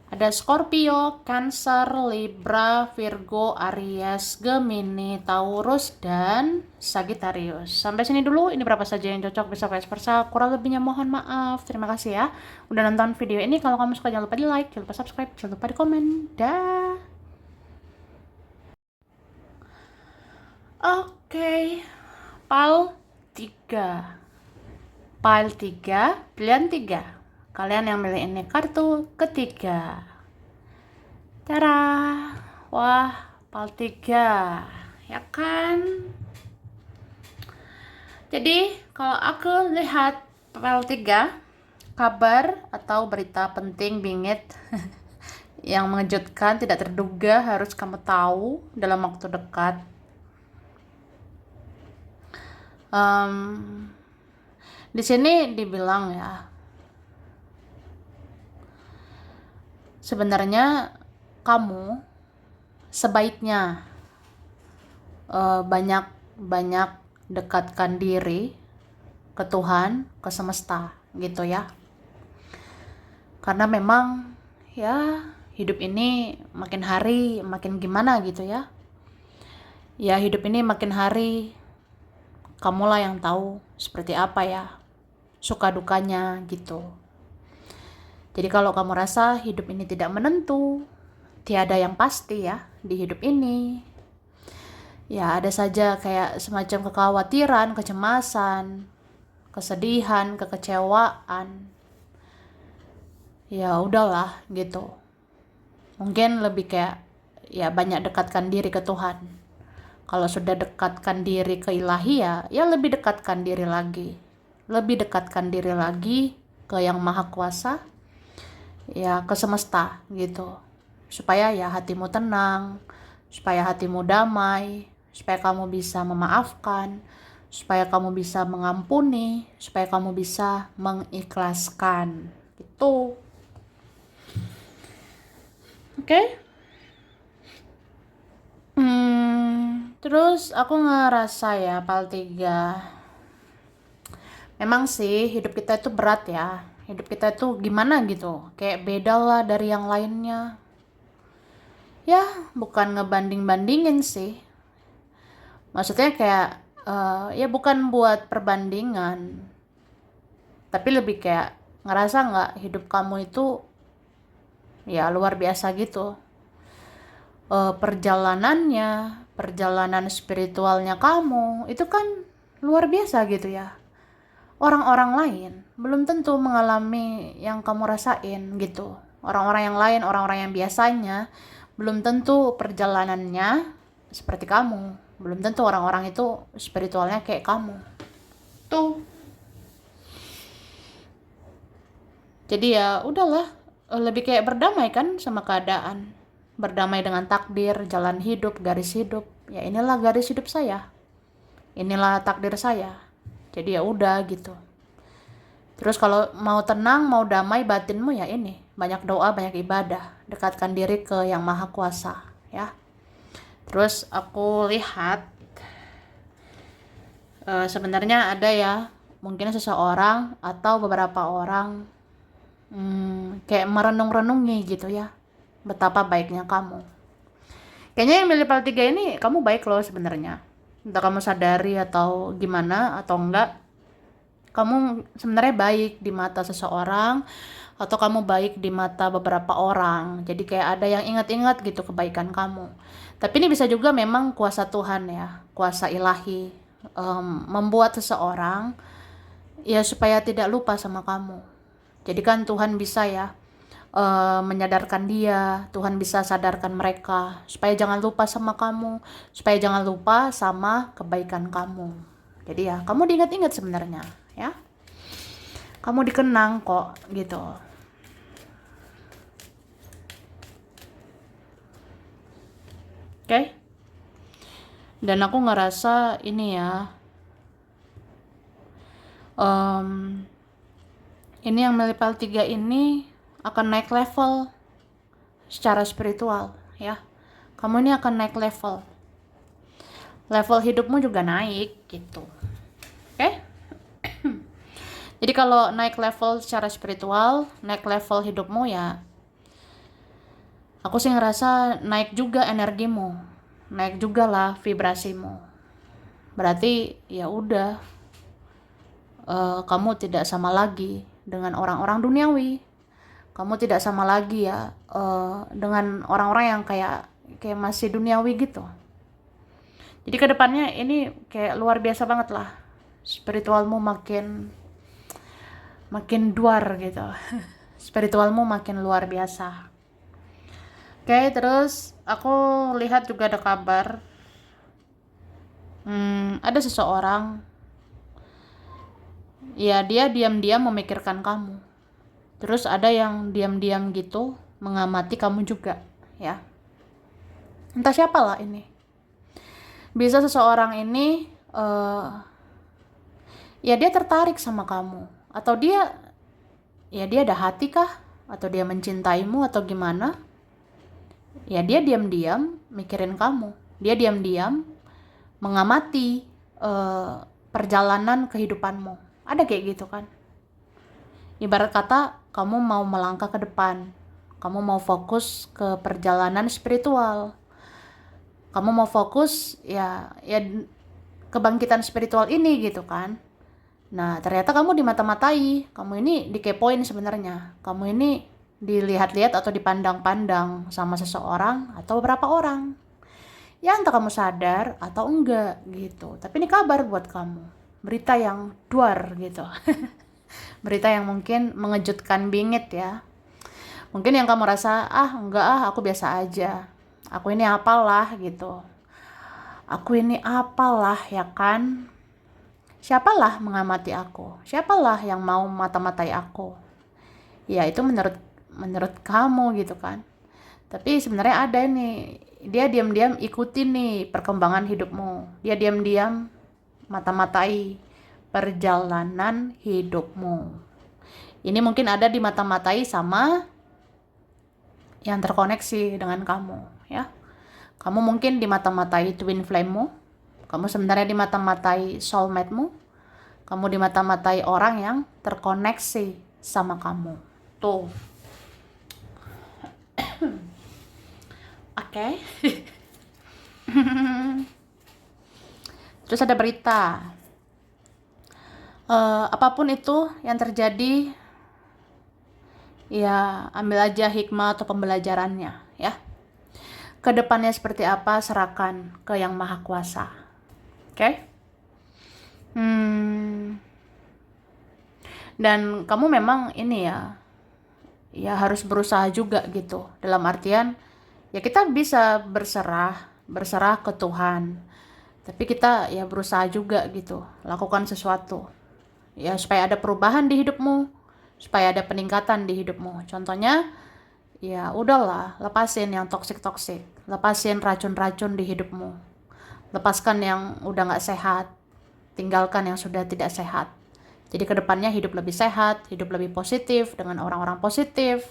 Ada Scorpio, Cancer, Libra, Virgo, Aries, Gemini, Taurus, dan Sagittarius. Sampai sini dulu, ini berapa saja yang cocok, bisa vice versa. Kurang lebihnya mohon maaf. Terima kasih ya udah nonton video ini. Kalau kamu suka jangan lupa di like, jangan lupa subscribe, jangan lupa di komen. Dah. Oke. PAL 3. PAL 3, pilihan 3. Kalian yang milih ini kartu ketiga. Tara. Wah, PAL 3. Ya kan? Jadi, kalau aku lihat PAL 3, kabar atau berita penting bingit yang mengejutkan, tidak terduga harus kamu tahu dalam waktu dekat. Di sini dibilang ya, sebenarnya kamu sebaiknya banyak dekatkan diri ke Tuhan, ke semesta gitu ya. Karena memang ya hidup ini makin hari makin gimana gitu ya. Ya hidup ini makin hari kamulah yang tahu seperti apa ya suka dukanya gitu. Jadi kalau kamu rasa hidup ini tidak menentu, tiada yang pasti ya di hidup ini. Ya ada saja kayak semacam kekhawatiran, kecemasan, kesedihan, kekecewaan. Ya udahlah gitu. Mungkin lebih kayak ya banyak dekatkan diri ke Tuhan. Kalau sudah dekatkan diri ke ilahi ya lebih dekatkan diri lagi. Lebih dekatkan diri lagi ke yang maha kuasa, ya ke semesta gitu. Supaya ya hatimu tenang, supaya hatimu damai, supaya kamu bisa memaafkan, supaya kamu bisa mengampuni, supaya kamu bisa mengikhlaskan. Gitu. Oke? Terus aku ngerasa ya Pal 3. Memang sih hidup kita itu berat ya. Hidup kita itu gimana gitu. Kayak beda lah dari yang lainnya. Ya, bukan ngebanding-bandingin sih. Maksudnya kayak ya bukan buat perbandingan. Tapi lebih kayak ngerasa nggak hidup kamu itu ya luar biasa gitu. Perjalanan spiritualnya kamu itu kan luar biasa gitu ya. Orang-orang lain belum tentu mengalami yang kamu rasain gitu. Orang-orang yang lain, orang-orang yang biasanya belum tentu perjalanannya seperti kamu. Belum tentu orang-orang itu spiritualnya kayak kamu. Tuh. Jadi ya udahlah, lebih kayak berdamai kan sama keadaan. Berdamai dengan takdir, jalan hidup, garis hidup. Ya inilah garis hidup saya. Inilah takdir saya. Jadi ya udah gitu. Terus kalau mau tenang, mau damai batinmu ya ini, banyak doa, banyak ibadah, dekatkan diri ke Yang Maha Kuasa, ya. Terus aku lihat sebenarnya ada ya, mungkin seseorang atau beberapa orang kayak merenung-renungi gitu ya, betapa baiknya kamu. Kayaknya yang milih Pal 3 ini kamu baik loh sebenarnya. Entah kamu sadari atau gimana atau enggak, kamu sebenarnya baik di mata seseorang atau kamu baik di mata beberapa orang. Jadi kayak ada yang ingat-ingat gitu kebaikan kamu. Tapi ini bisa juga memang kuasa Tuhan ya, kuasa ilahi, membuat seseorang ya supaya tidak lupa sama kamu. Jadi kan Tuhan bisa ya menyadarkan dia, Tuhan bisa sadarkan mereka supaya jangan lupa sama kamu, supaya jangan lupa sama kebaikan kamu. Jadi ya kamu diingat-ingat sebenarnya ya, kamu dikenang kok gitu. Oke? Dan aku ngerasa ini ya, ini yang milih Pal 3 ini akan naik level secara spiritual ya. Kamu ini akan naik level. Level hidupmu juga naik gitu. Oke? Jadi kalau naik level secara spiritual, naik level hidupmu ya, aku sih ngerasa naik juga energimu, naik juga lah vibrasimu. Berarti ya udah, kamu tidak sama lagi dengan orang-orang duniawi. Kamu tidak sama lagi ya dengan orang-orang yang kayak masih duniawi gitu. Jadi kedepannya ini kayak luar biasa banget lah. Spiritualmu makin duar gitu. Spiritualmu makin luar biasa. Oke, terus aku lihat juga ada kabar. Ada seseorang, ya dia diam-diam memikirkan kamu. Terus ada yang diam-diam gitu mengamati kamu juga, ya. Entah siapalah ini. Bisa seseorang ini ya dia tertarik sama kamu, atau dia ada hati kah, atau dia mencintaimu atau gimana. Ya dia diam-diam mikirin kamu, dia diam-diam mengamati perjalanan kehidupanmu. Ada kayak gitu kan. Ibarat kata kamu mau melangkah ke depan, kamu mau fokus ke perjalanan spiritual, kamu mau fokus ya kebangkitan spiritual ini gitu kan. Nah ternyata kamu dimata-matai, kamu ini dikepoin sebenarnya, kamu ini dilihat-lihat atau dipandang-pandang sama seseorang atau beberapa orang. Ya entah kamu sadar atau enggak gitu. Tapi ini kabar buat kamu, berita yang duar gitu. Berita yang mungkin mengejutkan bingit ya. Mungkin yang kamu rasa, enggak aku biasa aja, aku ini apalah gitu, aku ini apalah ya kan. Siapalah mengamati aku, siapalah yang mau mata-matai aku. Ya itu menurut kamu gitu kan. Tapi sebenarnya ada nih, dia diam-diam ikutin nih perkembangan hidupmu, dia diam-diam mata-matai perjalanan hidupmu. Ini mungkin ada di mata-matai sama yang terkoneksi dengan kamu ya. Kamu mungkin di mata-matai twin flame-mu, kamu sebenarnya di mata-matai soulmate-mu, kamu di mata-matai orang yang terkoneksi sama kamu tuh. Oke. Terus ada berita, apapun itu yang terjadi, ya ambil aja hikmah atau pembelajarannya ya. Kedepannya seperti apa serahkan ke yang maha kuasa. Oke? Dan kamu memang ini ya harus berusaha juga gitu. Dalam artian ya kita bisa berserah ke Tuhan. Tapi kita ya berusaha juga gitu, lakukan sesuatu. Ya supaya ada perubahan di hidupmu, supaya ada peningkatan di hidupmu. Contohnya ya udahlah, lepasin yang toksik, lepasin racun-racun di hidupmu, lepaskan yang udah gak sehat, tinggalkan yang sudah tidak sehat. Jadi kedepannya hidup lebih sehat, hidup lebih positif dengan orang-orang positif,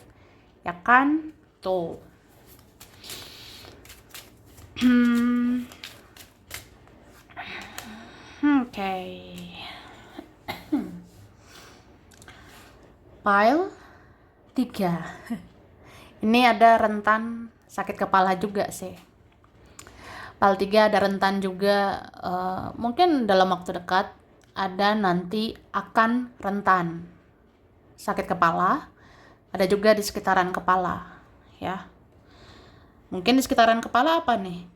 ya kan? Tuh. Oke. Pile 3. Ini ada rentan sakit kepala juga sih. Pile 3 ada rentan juga, mungkin dalam waktu dekat ada nanti akan rentan sakit kepala. Ada juga di sekitaran kepala ya. Mungkin di sekitaran kepala apa nih?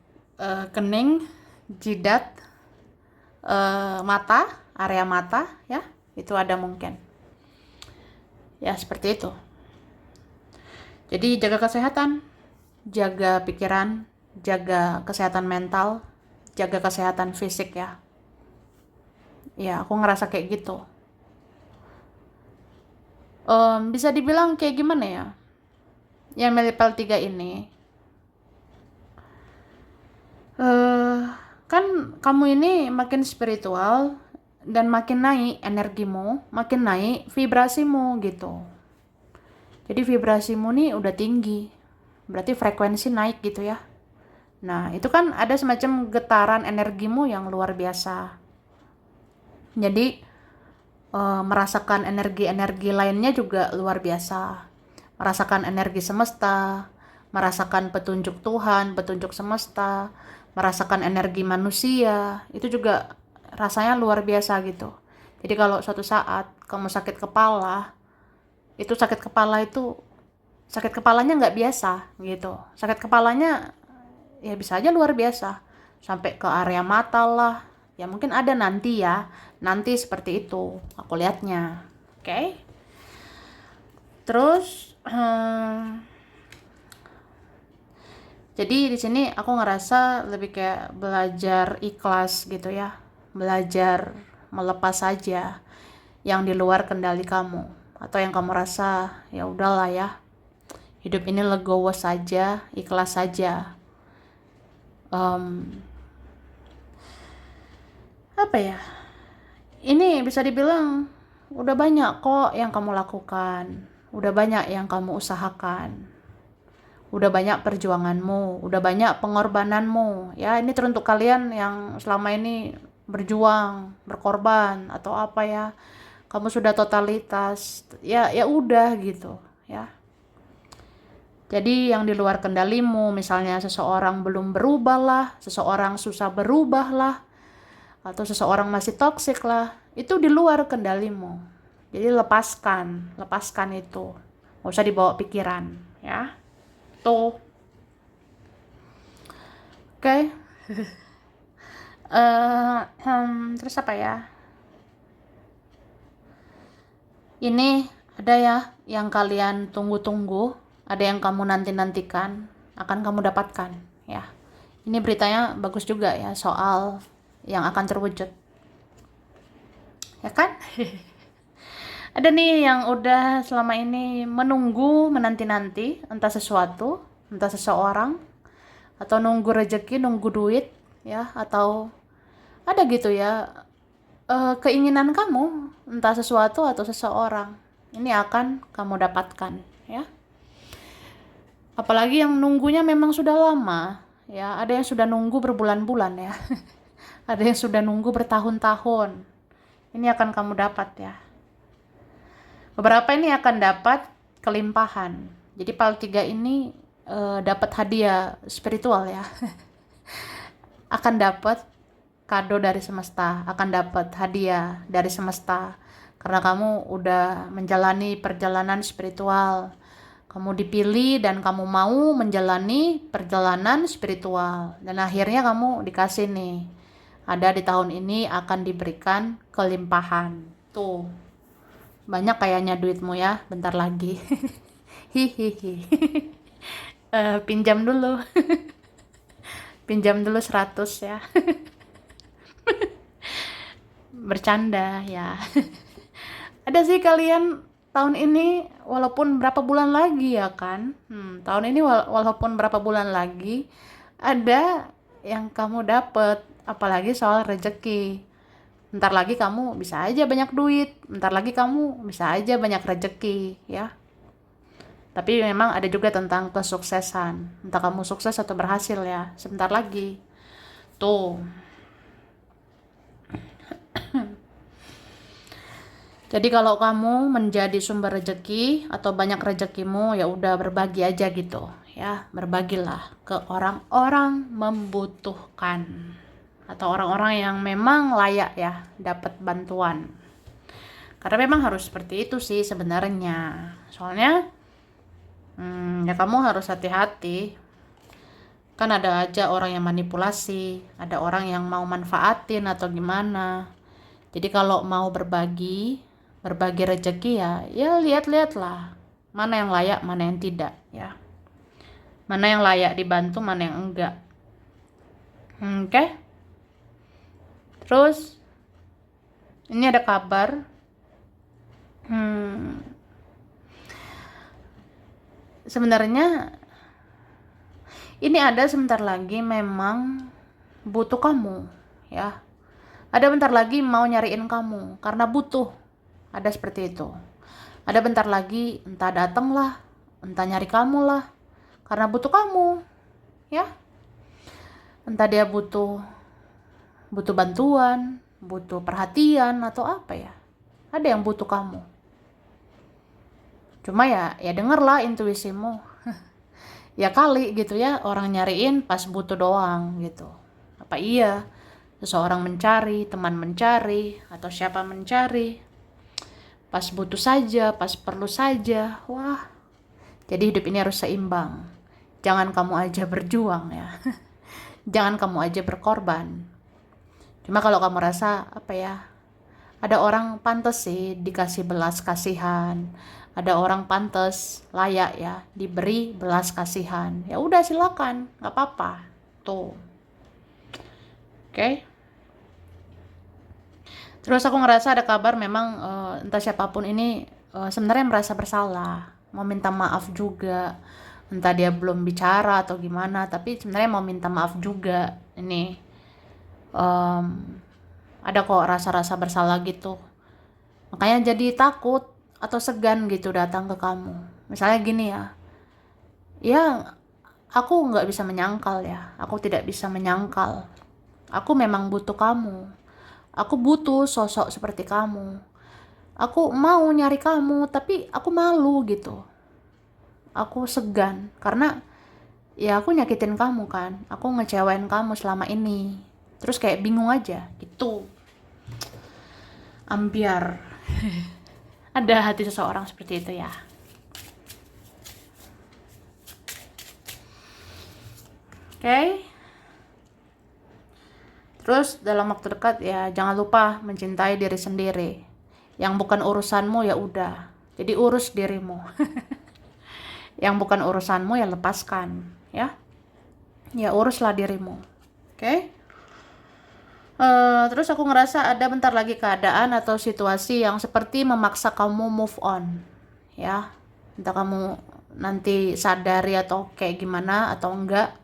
Kening, jidat, mata, area mata ya, itu ada mungkin. Ya seperti itu. Jadi jaga kesehatan, jaga pikiran, jaga kesehatan mental, jaga kesehatan fisik ya. Ya aku ngerasa kayak gitu. Bisa dibilang kayak gimana ya? Yang Melipel 3 ini, kan kamu ini makin spiritual dan makin naik energimu, makin naik vibrasimu gitu. Jadi vibrasimu nih udah tinggi, berarti frekuensi naik gitu ya. Nah itu kan ada semacam getaran energimu yang luar biasa. Jadi merasakan energi-energi lainnya juga luar biasa. Merasakan energi semesta, merasakan petunjuk Tuhan, petunjuk semesta, merasakan energi manusia, itu juga rasanya luar biasa gitu. Jadi kalau suatu saat kamu sakit kepala, itu sakit kepalanya nggak biasa gitu. Sakit kepalanya ya bisa aja luar biasa, sampai ke area mata lah. Ya mungkin ada nanti seperti itu aku lihatnya. Oke. Terus jadi di sini aku ngerasa lebih kayak belajar ikhlas gitu ya, belajar melepas saja yang di luar kendali kamu, atau yang kamu rasa ya udahlah ya, hidup ini legowo saja, ikhlas saja. Apa ya? ini bisa dibilang udah banyak kok yang kamu lakukan, udah banyak yang kamu usahakan, udah banyak perjuanganmu, udah banyak pengorbananmu. Ya, ini teruntuk kalian yang selama ini berjuang, berkorban atau apa ya. Kamu sudah totalitas. Ya, ya udah gitu, ya. Jadi yang di luar kendalimu, misalnya seseorang belum berubah lah, seseorang susah berubah lah, atau seseorang masih toksik lah, itu di luar kendalimu. Jadi lepaskan itu. Nggak usah dibawa pikiran, ya. Tuh, oke. Okay. Terus apa ya? Ini ada ya yang kalian tunggu-tunggu, ada yang kamu nanti-nantikan, akan kamu dapatkan, ya. Ini beritanya bagus juga ya soal yang akan terwujud. Ya kan? Ada nih yang udah selama ini menunggu, menanti-nanti entah sesuatu, entah seseorang, atau nunggu rezeki, nunggu duit, ya, atau ada gitu ya keinginan kamu entah sesuatu atau seseorang. Ini akan kamu dapatkan, ya. Apalagi yang nunggunya memang sudah lama, ya. Ada yang sudah nunggu berbulan-bulan ya. Ada yang sudah nunggu bertahun-tahun. Ini akan kamu dapat ya. Beberapa ini akan dapat kelimpahan. Jadi Pal 3 ini dapat hadiah spiritual ya. Akan dapat kado dari semesta, akan dapat hadiah dari semesta. Karena kamu udah menjalani perjalanan spiritual. Kamu dipilih dan kamu mau menjalani perjalanan spiritual. Dan akhirnya kamu dikasih nih. Ada di tahun ini akan diberikan kelimpahan. Tuh. Banyak kayaknya duitmu ya, bentar lagi. Hihihi. Pinjam dulu. Pinjam dulu 100 ya. Bercanda ya. Ada sih kalian tahun ini walaupun berapa bulan lagi ya kan, tahun ini walaupun berapa bulan lagi ada yang kamu dapet, apalagi soal rezeki. Bentar lagi kamu bisa aja banyak duit, bentar lagi kamu bisa aja banyak rezeki ya. Tapi memang ada juga tentang kesuksesan, entah kamu sukses atau berhasil ya, sebentar lagi tuh. Jadi kalau kamu menjadi sumber rezeki atau banyak rezekimu, ya udah berbagi aja gitu, ya. Berbagilah ke orang-orang membutuhkan atau orang-orang yang memang layak ya dapat bantuan. Karena memang harus seperti itu sih sebenarnya. Soalnya ya kamu harus hati-hati. Kan ada aja orang yang manipulasi, ada orang yang mau manfaatin atau gimana. Jadi kalau mau berbagi rezeki ya lihat-lihatlah mana yang layak, mana yang tidak ya. Mana yang layak dibantu, mana yang enggak. Oke. Terus ini ada kabar sebenarnya ini ada sebentar lagi memang butuh kamu ya. Ada bentar lagi mau nyariin kamu karena butuh. Ada seperti itu. Ada bentar lagi entah dateng lah, entah nyari kamu lah, karena butuh kamu, ya. Entah dia butuh bantuan, butuh perhatian atau apa ya. Ada yang butuh kamu. Cuma ya dengerlah intuisimu. Ya kali gitu ya orang nyariin pas butuh doang gitu. Apa iya seseorang mencari, teman mencari, atau siapa mencari? Pas butuh saja, pas perlu saja. Wah, jadi hidup ini harus seimbang. Jangan kamu aja berjuang ya. Jangan kamu aja berkorban. Cuma kalau kamu rasa apa ya, ada orang pantas sih dikasih belas kasihan, ada orang pantas layak ya diberi belas kasihan, ya udah silakan, nggak apa-apa tuh. Oke. Terus aku ngerasa ada kabar memang entah siapapun ini sebenarnya merasa bersalah, mau minta maaf juga. Entah dia belum bicara atau gimana, tapi sebenarnya mau minta maaf juga. Ini Ada kok rasa-rasa bersalah gitu. Makanya jadi takut atau segan gitu datang ke kamu. Misalnya gini ya, ya aku nggak bisa menyangkal ya, aku tidak bisa menyangkal. Aku memang butuh kamu. Aku butuh sosok seperti kamu. Aku mau nyari kamu, tapi aku malu gitu. Aku segan, karena ya aku nyakitin kamu kan. Aku ngecewain kamu selama ini. Terus kayak bingung aja gitu. Ambiar. Ada hati seseorang seperti itu ya. Oke. Terus dalam waktu dekat ya jangan lupa mencintai diri sendiri. Yang bukan urusanmu ya udah. Jadi urus dirimu. Yang bukan urusanmu ya lepaskan, ya. Ya uruslah dirimu. Oke? Terus aku ngerasa ada bentar lagi keadaan atau situasi yang seperti memaksa kamu move on, ya. Entah kamu nanti sadari atau kayak gimana atau enggak.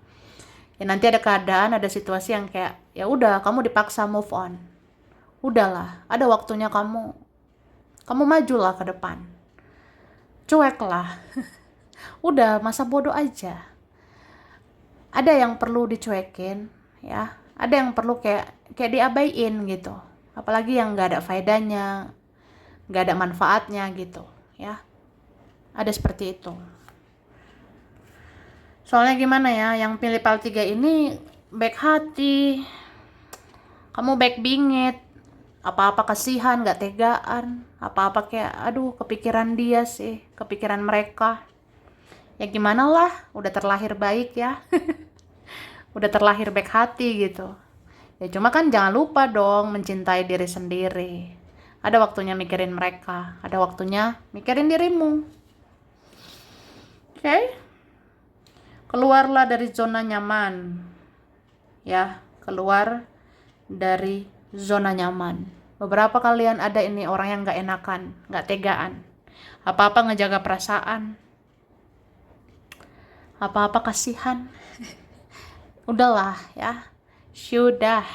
Ya nanti ada keadaan, ada situasi yang kayak ya udah kamu dipaksa move on. Udahlah, ada waktunya kamu majulah ke depan. Cueklah. Udah, masa bodoh aja. Ada yang perlu dicuekin, ya. Ada yang perlu kayak diabaiin gitu. Apalagi yang nggak ada faedahnya, nggak ada manfaatnya gitu, ya. Ada seperti itu. Soalnya gimana ya, yang pilih PAL 3 ini baik hati, kamu baik bingit, apa-apa kasihan, nggak tegaan, apa-apa kayak aduh kepikiran dia sih, kepikiran mereka. Ya gimana lah, udah terlahir baik ya. Udah terlahir baik hati gitu. Ya cuma kan jangan lupa dong mencintai diri sendiri. Ada waktunya mikirin mereka, ada waktunya mikirin dirimu. Oke? Keluarlah dari zona nyaman. Ya, keluar dari zona nyaman. Beberapa kalian ada ini orang yang gak enakan, gak tegaan. Apa-apa ngejaga perasaan. Apa-apa kasihan. Udahlah ya. Sudah.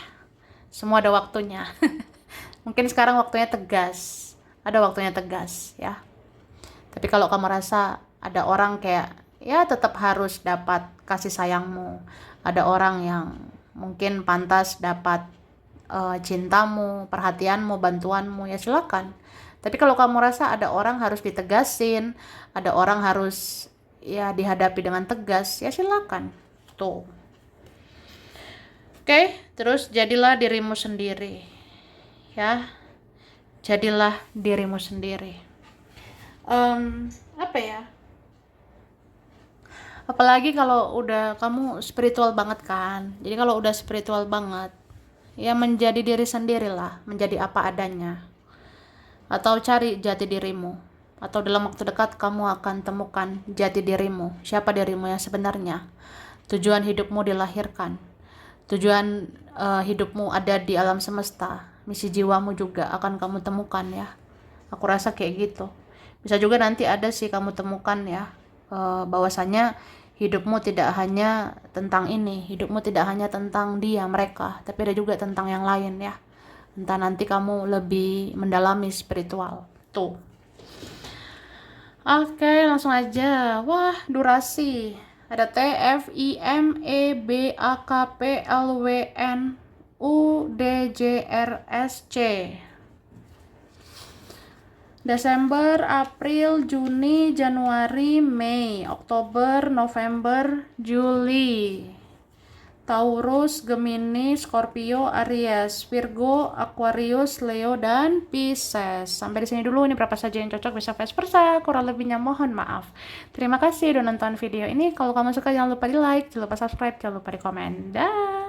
Semua ada waktunya. Mungkin sekarang waktunya tegas. Ada waktunya tegas ya. Tapi kalau kamu rasa ada orang kayak ya tetap harus dapat kasih sayangmu. Ada orang yang mungkin pantas dapat cintamu, perhatianmu, bantuanmu, ya silakan. Tapi kalau kamu rasa ada orang harus ditegasin, ada orang harus ya dihadapi dengan tegas, ya silakan. Tuh. Oke, terus jadilah dirimu sendiri. Ya. Jadilah dirimu sendiri. Apa ya? Apalagi kalau udah kamu spiritual banget kan. Jadi kalau udah spiritual banget, ya menjadi diri sendirilah, menjadi apa adanya. Atau cari jati dirimu. Atau dalam waktu dekat kamu akan temukan jati dirimu. Siapa dirimu yang sebenarnya? Tujuan hidupmu dilahirkan. Tujuan hidupmu ada di alam semesta. Misi jiwamu juga akan kamu temukan ya. Aku rasa kayak gitu. Bisa juga nanti ada sih kamu temukan ya. Bahwasanya hidupmu tidak hanya tentang ini. Hidupmu tidak hanya tentang dia, mereka. Tapi ada juga tentang yang lain ya. Entah nanti kamu lebih mendalami spiritual. Tuh. Oke, langsung aja. Wah, durasi. Ada T, F, I, M, E, B, A, K, P, L, W, N, U, D, J, R, S, C. Desember, April, Juni, Januari, Mei, Oktober, November, Juli. Taurus, Gemini, Scorpio, Aries, Virgo, Aquarius, Leo, dan Pisces. Sampai di sini dulu. Ini berapa saja yang cocok, bisa vice versa. Kurang lebihnya mohon maaf. Terima kasih udah nonton video ini. Kalau kamu suka jangan lupa di like, jangan lupa subscribe, jangan lupa di komen. Dah.